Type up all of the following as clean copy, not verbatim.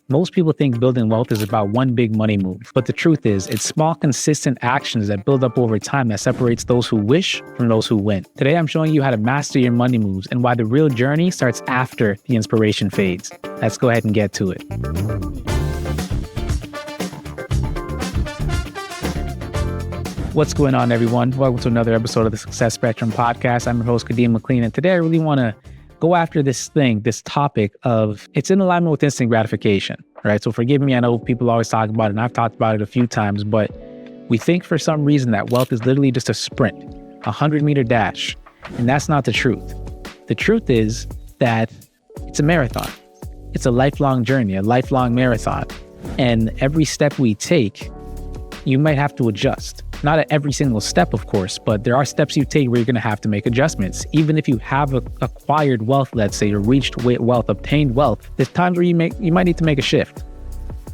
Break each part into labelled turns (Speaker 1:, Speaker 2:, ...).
Speaker 1: Most people think building wealth is about one big money move, but the truth is, it's small, consistent actions that build up over time that separates those who wish from those who win. Today, I'm showing you how to master your money moves and why the real journey starts after the inspiration fades. Let's go ahead and get to it. What's going on, everyone? Welcome to another episode of the Success Spectrum podcast. I'm your host, Kadeem McLean, and today I really want to go after this topic of it's in alignment with instant gratification, right? So forgive me, I know people always talk about it, and I've talked about it a few times, but we think for some reason that wealth is literally just a sprint, a 100-meter dash, and that's not the truth. The truth is that it's a marathon. It's a lifelong journey, a lifelong marathon, and every step we take, you might have to adjust. Not at every single step, of course, but there are steps you take where you're going to have to make adjustments. Even if you have acquired wealth, let's say, or reached wealth, obtained wealth, there's times where you might need to make a shift,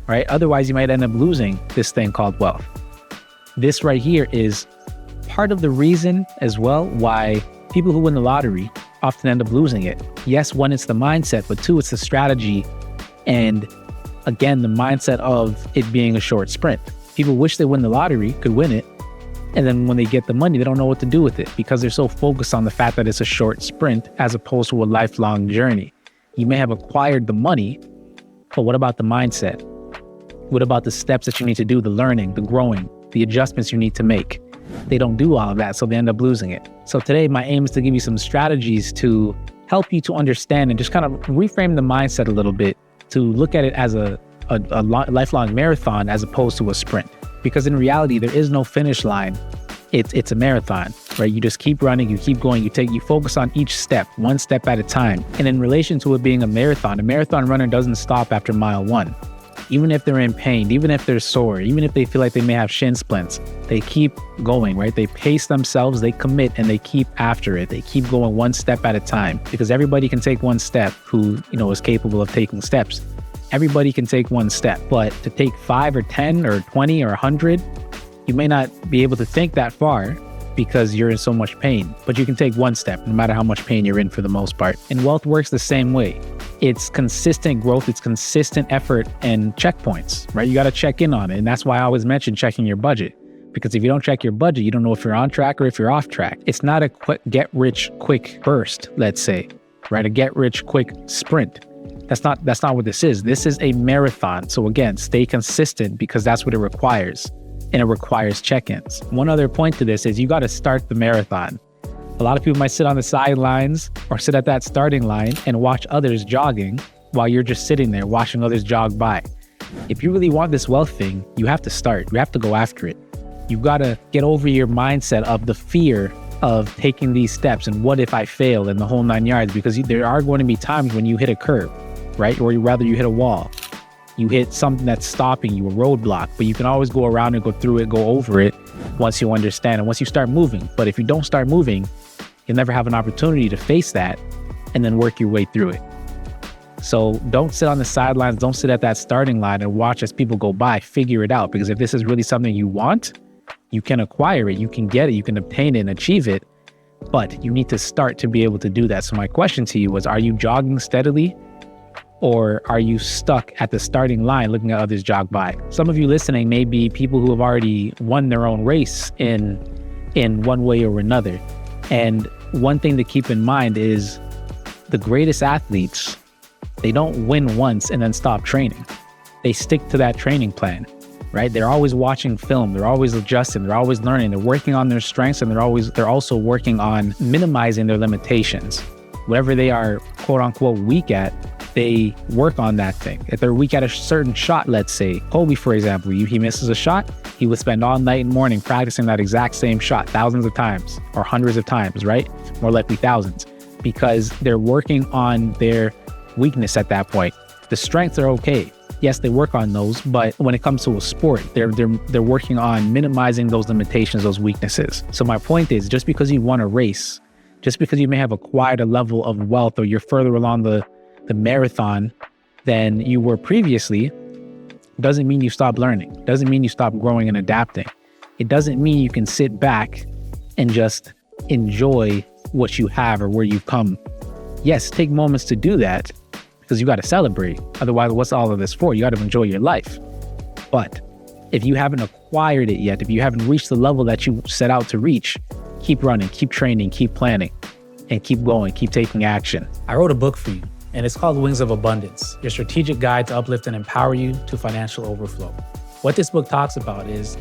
Speaker 1: right? Otherwise, you might end up losing this thing called wealth. This right here is part of the reason as well why people who win the lottery often end up losing it. Yes, one, it's the mindset, but two, it's the strategy. And again, the mindset of it being a short sprint. People wish they win the lottery, could win it. And then when they get the money, they don't know what to do with it because they're so focused on the fact that it's a short sprint as opposed to a lifelong journey. You may have acquired the money, but what about the mindset? What about the steps that you need to do, the learning, the growing, the adjustments you need to make? They don't do all of that, so they end up losing it. So today, my aim is to give you some strategies to help you to understand and just kind of reframe the mindset a little bit to look at it as a lifelong marathon as opposed to a sprint. Because in reality, there is no finish line. It's a marathon, right? You just keep running, you keep going, you focus on each step, one step at a time. And in relation to it being a marathon runner doesn't stop after mile one. Even if they're in pain, even if they're sore, even if they feel like they may have shin splints, they keep going, right? They pace themselves, they commit, and they keep after it. They keep going one step at a time because everybody can take one step who, is capable of taking steps. Everybody can take one step, but to take 5 or 10 or 20 or 100, you may not be able to think that far because you're in so much pain, but you can take one step no matter how much pain you're in for the most part. And wealth works the same way. It's consistent growth, it's consistent effort and checkpoints, right? You got to check in on it. And that's why I always mention checking your budget, because if you don't check your budget, you don't know if you're on track or if you're off track. It's not a quick get-rich-quick burst, let's say, right? A get-rich-quick sprint. That's not what this is. This is a marathon. So again, stay consistent because that's what it requires. And it requires check-ins. One other point to this is you got to start the marathon. A lot of people might sit on the sidelines or sit at that starting line and watch others jogging while you're just sitting there watching others jog by. If you really want this wealth thing, you have to start. You have to go after it. You got to get over your mindset of the fear of taking these steps and what if I fail in the whole 9 yards, because there are going to be times when you hit a curb, right? Or rather you hit a wall, you hit something that's stopping you, a roadblock, but you can always go around and go through it, go over it once you understand and once you start moving. But if you don't start moving, you'll never have an opportunity to face that and then work your way through it. So don't sit on the sidelines, don't sit at that starting line and watch as people go by, figure it out. Because if this is really something you want, you can acquire it, you can get it, you can obtain it and achieve it, but you need to start to be able to do that. So my question to you was, are you jogging steadily? Or are you stuck at the starting line looking at others jog by? Some of you listening may be people who have already won their own race in one way or another. And one thing to keep in mind is the greatest athletes, they don't win once and then stop training. They stick to that training plan, right? They're always watching film. They're always adjusting. They're always learning. They're working on their strengths, and they're also working on minimizing their limitations. Whatever they are, quote unquote, weak at, they work on that thing. If they're weak at a certain shot, let's say, Kobe, for example, he misses a shot, he would spend all night and morning practicing that exact same shot thousands of times or hundreds of times, right? More likely thousands, because they're working on their weakness at that point. The strengths are okay. Yes, they work on those, but when it comes to a sport, they're working on minimizing those limitations, those weaknesses. So my point is, just because you won a race, just because you may have acquired a level of wealth or you're further along the marathon than you were previously, doesn't mean you stop learning. Doesn't mean you stop growing and adapting. It doesn't mean you can sit back and just enjoy what you have or where you've come. Yes, take moments to do that, because you got to celebrate. Otherwise, what's all of this for? You got to enjoy your life. But if you haven't acquired it yet, if you haven't reached the level that you set out to reach, keep running, keep training, keep planning, and keep going, keep taking action. I wrote a book for you, and it's called Wings of Abundance, your strategic guide to uplift and empower you to financial overflow. What this book talks about is,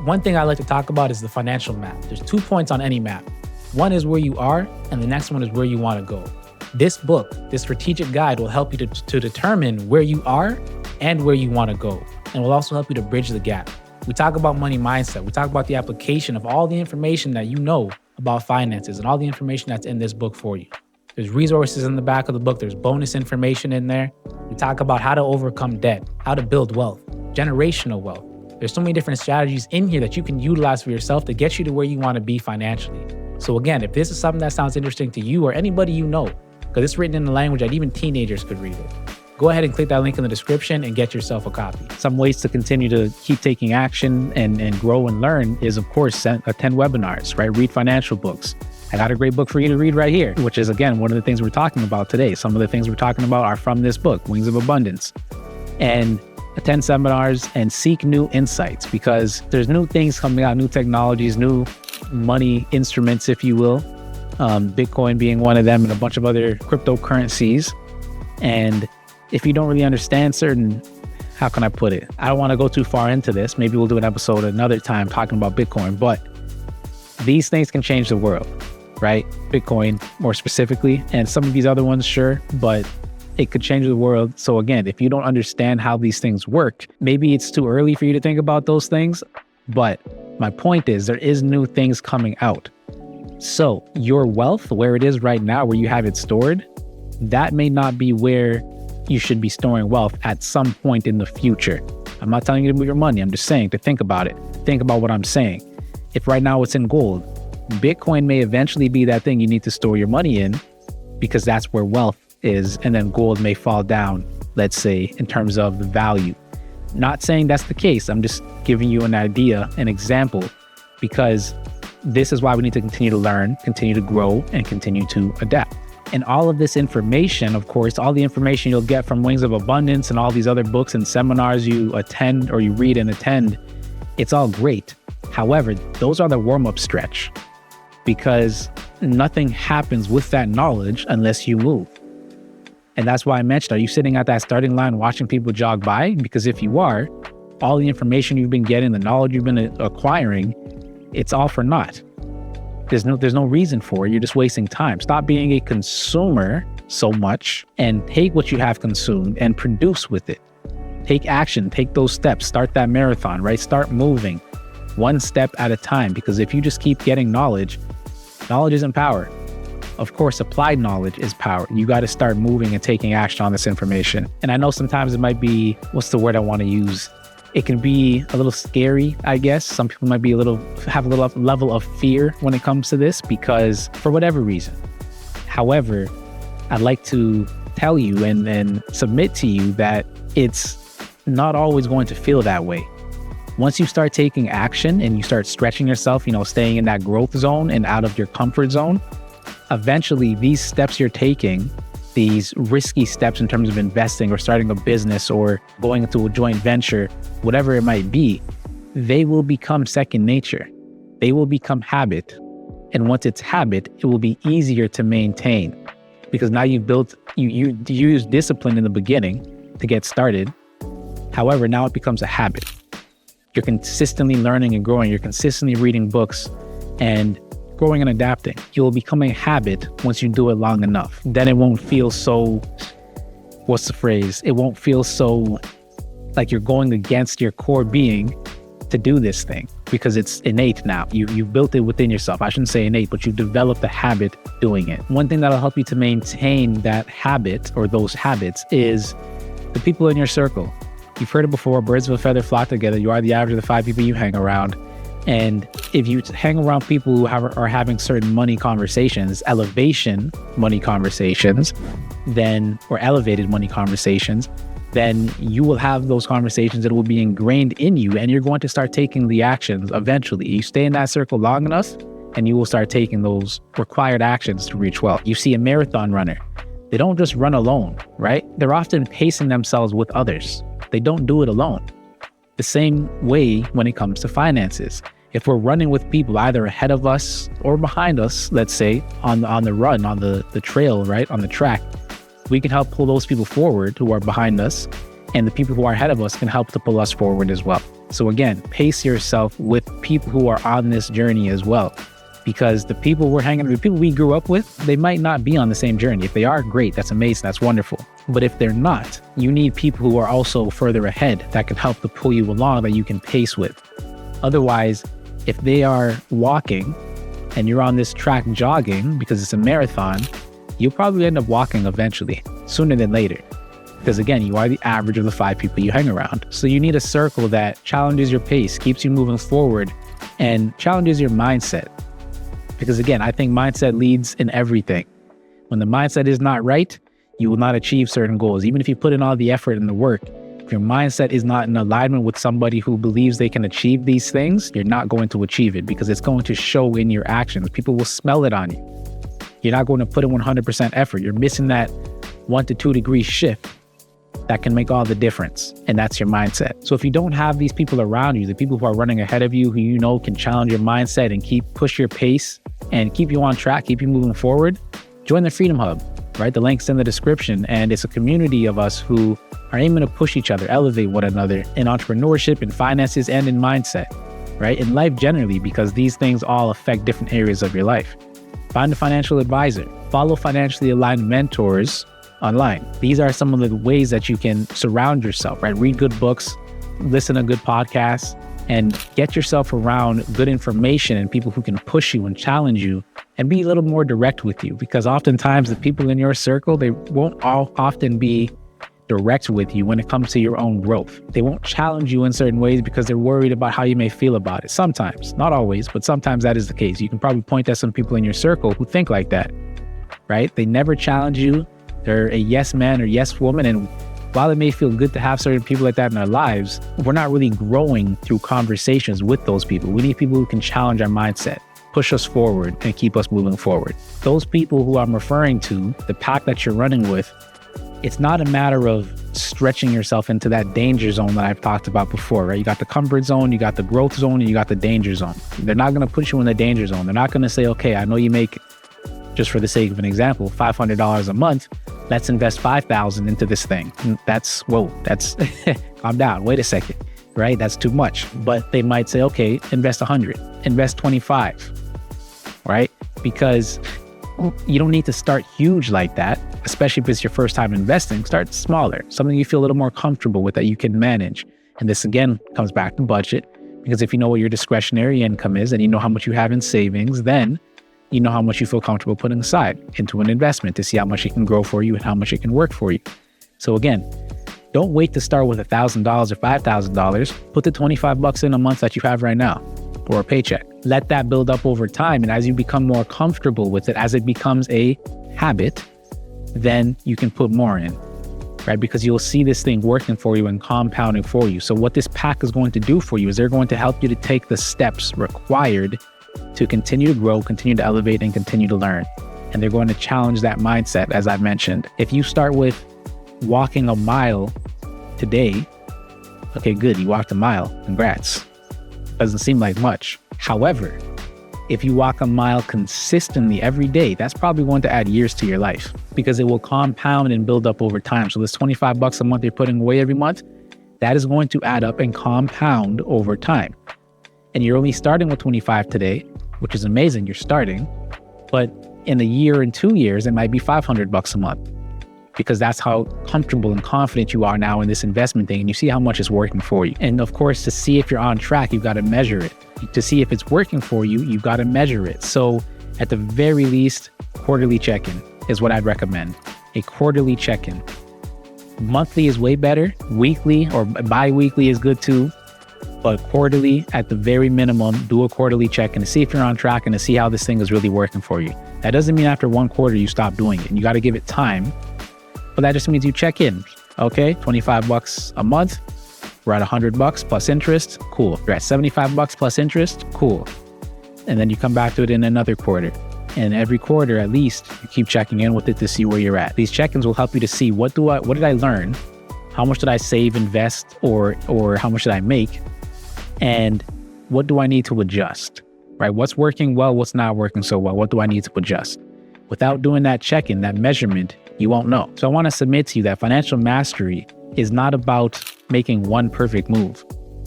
Speaker 1: one thing I like to talk about is the financial map. There's 2 points on any map. One is where you are, and the next one is where you want to go. This book, this strategic guide, will help you to determine where you are and where you want to go, and will also help you to bridge the gap. We talk about money mindset. We talk about the application of all the information that you know about finances and all the information that's in this book for you. There's resources in the back of the book. There's bonus information in there. We talk about how to overcome debt, how to build wealth, generational wealth. There's so many different strategies in here that you can utilize for yourself to get you to where you want to be financially. So again, if this is something that sounds interesting to you or anybody you know, because it's written in a language that even teenagers could read it, go ahead and click that link in the description and get yourself a copy. Some ways to continue to keep taking action and grow and learn is, of course, attend webinars, right? Read financial books. I got a great book for you to read right here, which is, again, one of the things we're talking about today. Some of the things we're talking about are from this book, Wings of Abundance. And attend seminars and seek new insights, because there's new things coming out, new technologies, new money instruments, if you will. Bitcoin being one of them, and a bunch of other cryptocurrencies. And if you don't really understand certain, how can I put it? I don't want to go too far into this. Maybe we'll do an episode another time talking about Bitcoin, but these things can change the world, right? Bitcoin more specifically, and some of these other ones, sure, but it could change the world. So again, if you don't understand how these things work, maybe it's too early for you to think about those things. But my point is, there is new things coming out. So your wealth, where it is right now, where you have it stored, that may not be where you should be storing wealth at some point in the future. I'm not telling you to move your money. I'm just saying to think about it. Think about what I'm saying. If right now it's in gold, Bitcoin may eventually be that thing you need to store your money in, because that's where wealth is. And then gold may fall down, let's say, in terms of the value. Not saying that's the case. I'm just giving you an idea, an example, because this is why we need to continue to learn, continue to grow, and continue to adapt. And all of this information, of course, all the information you'll get from Wings of Abundance and all these other books and seminars you attend or you read and attend, it's all great. However, those are the warm-up stretch, because nothing happens with that knowledge unless you move. And that's why I mentioned, are you sitting at that starting line watching people jog by? Because if you are, all the information you've been getting, the knowledge you've been acquiring, it's all for naught. There's no reason for it. You're just wasting time. Stop being a consumer so much and take what you have consumed and produce with it. Take action, take those steps, start that marathon, right? Start moving one step at a time, because if you just keep getting knowledge isn't power. Of course, applied knowledge is power. You got to start moving and taking action on this information. And I know sometimes it might be, what's the word I want to use? It can be a little scary, I guess. Some people might have a little level of fear when it comes to this, because for whatever reason. However, I'd like to tell you and submit to you that it's not always going to feel that way. Once you start taking action and you start stretching yourself, staying in that growth zone and out of your comfort zone, eventually these steps you're taking, these risky steps in terms of investing or starting a business or going into a joint venture, whatever it might be, they will become second nature. They will become habit. And once it's habit, it will be easier to maintain, because now you use discipline in the beginning to get started. However, now it becomes a habit. You're consistently learning and growing. You're consistently reading books and growing and adapting. It will become a habit once you do it long enough. Then it won't feel so, what's the phrase? It won't feel so like you're going against your core being to do this thing, because it's innate now. You've built it within yourself. I shouldn't say innate, but you've developed the habit doing it. One thing that'll help you to maintain that habit or those habits is the people in your circle. You've heard it before, birds of a feather flock together. You are the average of the 5 people you hang around. And if you hang around people who are having certain money conversations, elevation money conversations, or elevated money conversations, then you will have those conversations that will be ingrained in you, and you're going to start taking the actions eventually. You stay in that circle long enough, and you will start taking those required actions to reach wealth. You see a marathon runner, they don't just run alone, right? They're often pacing themselves with others. They don't do it alone. The same way when it comes to finances. If we're running with people either ahead of us or behind us, let's say on the run, on the trail, right, on the track, we can help pull those people forward who are behind us, and the people who are ahead of us can help to pull us forward as well. So again, pace yourself with people who are on this journey as well, because the people we're hanging with, the people we grew up with, they might not be on the same journey. If they are, great, that's amazing, that's wonderful. But if they're not, you need people who are also further ahead that can help to pull you along, that you can pace with. Otherwise, if they are walking and you're on this track jogging because it's a marathon, you'll probably end up walking eventually, sooner than later. Because again, you are the average of the 5 people you hang around. So you need a circle that challenges your pace, keeps you moving forward, and challenges your mindset. Because again, I think mindset leads in everything. When the mindset is not right, you will not achieve certain goals. Even if you put in all the effort and the work, if your mindset is not in alignment with somebody who believes they can achieve these things, you're not going to achieve it, because it's going to show in your actions. People will smell it on you. You're not going to put in 100% effort. You're missing that 1 to 2 degree shift that can make all the difference. And that's your mindset. So if you don't have these people around you, the people who are running ahead of you, who you know can challenge your mindset and push your pace and keep you on track, keep you moving forward, join the Freedom Hub, right? The link's in the description. And it's a community of us who are aiming to push each other, elevate one another in entrepreneurship, in finances, and in mindset, right? In life generally, because these things all affect different areas of your life. Find a financial advisor, follow financially aligned mentors online. These are some of the ways that you can surround yourself, right? Read good books, listen to good podcasts, and get yourself around good information and people who can push you and challenge you and be a little more direct with you. Because oftentimes the people in your circle, they won't often be direct with you when it comes to your own growth. They won't challenge you in certain ways because they're worried about how you may feel about it. Sometimes, not always, but sometimes that is the case. You can probably point at some people in your circle who think like that, right? They never challenge you. They're a yes man or yes woman. And while it may feel good to have certain people like that in our lives, we're not really growing through conversations with those people. We need people who can challenge our mindset, push us forward, and keep us moving forward. Those people who I'm referring to, the pack that you're running with, it's not a matter of stretching yourself into that danger zone that I've talked about before, right? You got the comfort zone, you got the growth zone, and you got the danger zone. They're not going to put you in the danger zone. They're not going to say, okay, I know you make, just for the sake of an example, $500 a month. Let's invest $5,000 into this thing. That's calm down. Wait a second, right? That's too much. But they might say, okay, invest 100, invest 25, right? Because you don't need to start huge like that, especially if it's your first time investing. Start smaller, something you feel a little more comfortable with that you can manage. And this again comes back to budget, because if you know what your discretionary income is and you know how much you have in savings, then you know how much you feel comfortable putting aside into an investment to see how much it can grow for you and how much it can work for you. So again, don't wait to start with $1,000 or $5,000. Put the $25 in a month that you have right now, or a paycheck. Let that build up over time. And as you become more comfortable with it, as it becomes a habit, then you can put more in, right? Because you'll see this thing working for you and compounding for you. So what this pack is going to do for you is they're going to help you to take the steps required to continue to grow, continue to elevate, and continue to learn. And they're going to challenge that mindset, as I mentioned. If you start with walking a mile today, okay, good, you walked a mile, congrats. Doesn't seem like much. However, if you walk a mile consistently every day, that's probably going to add years to your life, because it will compound and build up over time. So this $25 a month you're putting away every month, that is going to add up and compound over time. And you're only starting with 25 today, which is amazing. You're starting, but in a year and 2 years, it might be $500 a month, because that's how comfortable and confident you are now in this investment thing. And you see how much it's working for you. And of course, to see if you're on track, you've got to measure it. To see if it's working for you, you've got to measure it. So at the very least, quarterly check-in is what I'd recommend. A quarterly check-in. Monthly is way better. Weekly or bi-weekly is good too. But quarterly, at the very minimum, do a quarterly check-in to see if you're on track and to see how this thing is really working for you. That doesn't mean after one quarter you stop doing it. You got to give it time. But that just means you check in. Okay, $25 a month. We're at $100 plus interest. Cool. You're at $75 plus interest. Cool. And then you come back to it in another quarter. And every quarter, at least, you keep checking in with it to see where you're at. These check-ins will help you to see what did I learn? How much did I save, invest, or how much did I make? And what do I need to adjust, right? What's working well? What's not working so well? What do I need to adjust? Without doing that check-in, that measurement, you won't know. So I want to submit to you that financial mastery is not about making one perfect move.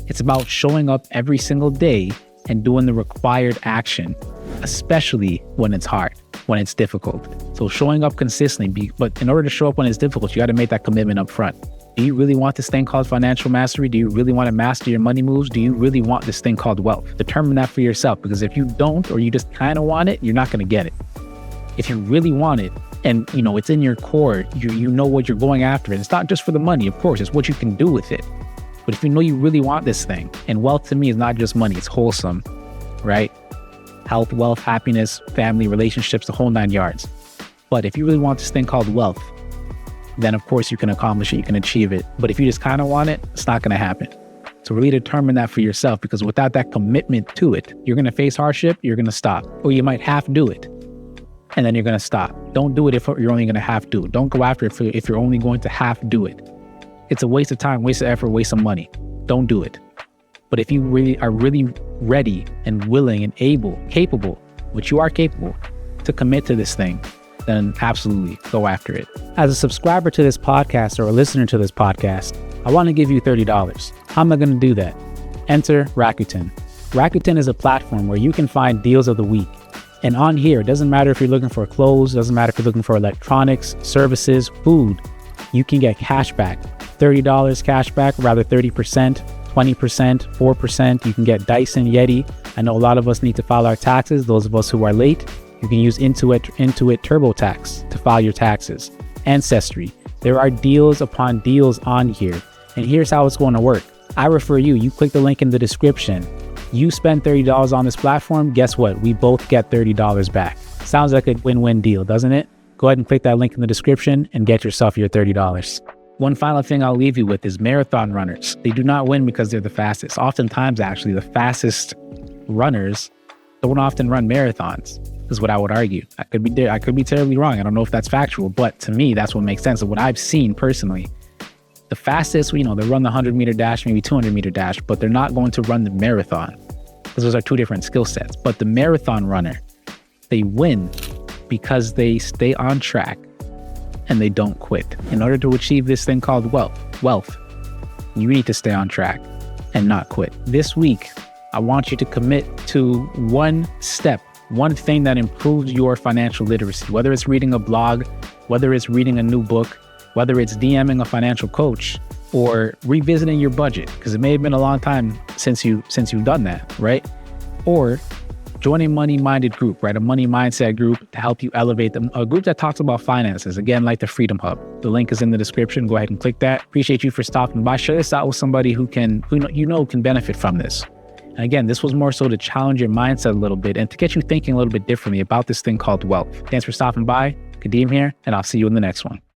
Speaker 1: It's about showing up every single day and doing the required action, especially when it's hard, when it's difficult. So showing up consistently, but in order to show up when it's difficult, you got to make that commitment up front. Do you really want this thing called financial mastery? Do you really want to master your money moves? Do you really want this thing called wealth? Determine that for yourself, because if you don't, or you just kind of want it, you're not going to get it. If you really want it, and it's in your core, you know what you're going after. And it's not just for the money, of course, it's what you can do with it. But if you know you really want this thing, and wealth to me is not just money, it's wholesome, right? Health, wealth, happiness, family, relationships, the whole 9 yards. But if you really want this thing called wealth, then of course you can accomplish it, you can achieve it. But if you just kind of want it, it's not going to happen. So really determine that for yourself, because without that commitment to it, you're going to face hardship, you're going to stop. Or you might half do it, and then you're going to stop. Don't do it if you're only going to half do it. Don't go after it if you're only going to half do it. It's a waste of time, waste of effort, waste of money. Don't do it. But if you really are ready and willing and capable, which you are capable, to commit to this thing, then absolutely go after it. As a subscriber to this podcast or a listener to this podcast, I want to give you $30. How am I going to do that? Enter Rakuten. Rakuten is a platform where you can find deals of the week. And on here, it doesn't matter if you're looking for clothes, doesn't matter if you're looking for electronics, services, food, you can get cash back. $30 cash back, rather 30%, 20%, 4%. You can get Dyson, Yeti. I know a lot of us need to file our taxes. Those of us who are late, you can use Intuit TurboTax to file your taxes. Ancestry. There are deals upon deals on here. And here's how it's going to work. I refer you. You click the link in the description. You spend $30 on this platform. Guess what? We both get $30 back. Sounds like a win-win deal, doesn't it? Go ahead and click that link in the description and get yourself your $30. One final thing I'll leave you with is marathon runners. They do not win because they're the fastest. Oftentimes, actually, the fastest runners don't often run marathons, is what I would argue. I could be terribly wrong. I don't know if that's factual, but to me, that's what makes sense of what I've seen personally. The fastest, they run the 100-meter dash, maybe 200-meter dash, but they're not going to run the marathon because those are two different skill sets. But the marathon runner, they win because they stay on track and they don't quit. In order to achieve this thing called wealth, you need to stay on track and not quit. This week, I want you to commit to one step, one thing that improves your financial literacy, whether it's reading a blog, whether it's reading a new book, whether it's DMing a financial coach, or revisiting your budget, because it may have been a long time since you've done that, right? Or join a money-minded group, right? A money mindset group to help you elevate them. A group that talks about finances, again, like the Freedom Hub. The link is in the description. Go ahead and click that. Appreciate you for stopping by. Share this out with somebody who can benefit from this. And again, this was more so to challenge your mindset a little bit and to get you thinking a little bit differently about this thing called wealth. Thanks for stopping by. Kadeem here, and I'll see you in the next one.